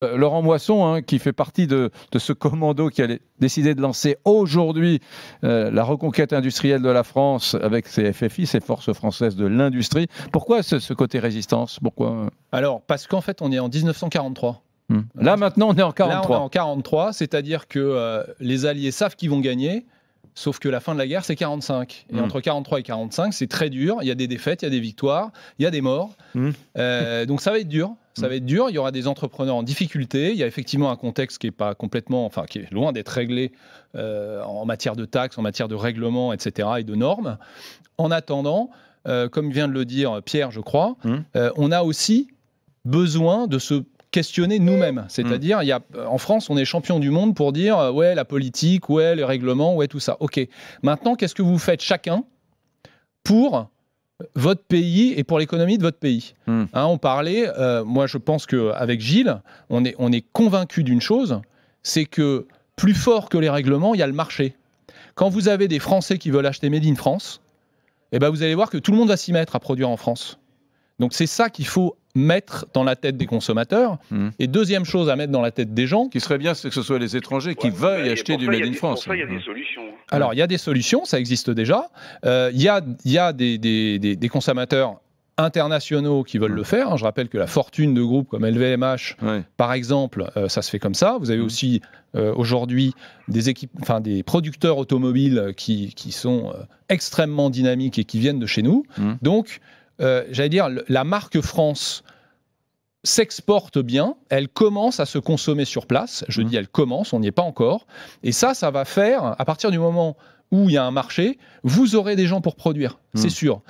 Laurent Moisson, hein, qui fait partie de ce commando qui a décidé de lancer aujourd'hui la reconquête industrielle de la France avec ses FFI, ses forces françaises de l'industrie. Pourquoi ce côté résistance? Pourquoi? Alors, parce qu'en fait, on est en 1943. Là, maintenant, on est en 43. Là, on est en 43, c'est-à-dire que les Alliés savent qu'ils vont gagner, sauf que la fin de la guerre, c'est 45. Et entre 43 et 45, c'est très dur. Il y a des défaites, il y a des victoires, il y a des morts. Donc, ça va être dur. Ça va être dur, il y aura des entrepreneurs en difficulté, il y a effectivement un contexte qui est pas complètement, enfin qui est loin d'être réglé en matière de taxes, en matière de règlements, etc. et de normes. En attendant, comme vient de le dire Pierre, je crois, on a aussi besoin de se questionner nous-mêmes. C'est-à-dire, en France, on est champion du monde pour dire ouais, la politique, ouais, les règlements, ouais, tout ça. Ok. Maintenant, qu'est-ce que vous faites chacun pour votre pays et pour l'économie de votre pays. On parlait, moi je pense qu'avec Gilles, on est convaincu d'une chose, c'est que plus fort que les règlements, il y a le marché. Quand vous avez des Français qui veulent acheter Made in France, eh ben vous allez voir que tout le monde va s'y mettre à produire en France. Donc c'est ça qu'il faut mettre dans la tête des consommateurs. Et deuxième chose à mettre dans la tête des gens... qui serait bien, c'est que ce soit les étrangers qui veuillent acheter du Made in France. Pour ça, il y a des solutions. Alors, il y a des solutions, ça existe déjà. Il y a des consommateurs internationaux qui veulent le faire. Je rappelle que la fortune de groupes comme LVMH, par exemple, ça se fait comme ça. Vous avez aussi aujourd'hui des producteurs automobiles qui sont extrêmement dynamiques et qui viennent de chez nous. Donc, j'allais dire, la marque France s'exporte bien, elle commence à se consommer sur place. Je dis elle commence, on n'y est pas encore. Et ça va faire, à partir du moment où il y a un marché, vous aurez des gens pour produire, c'est sûr.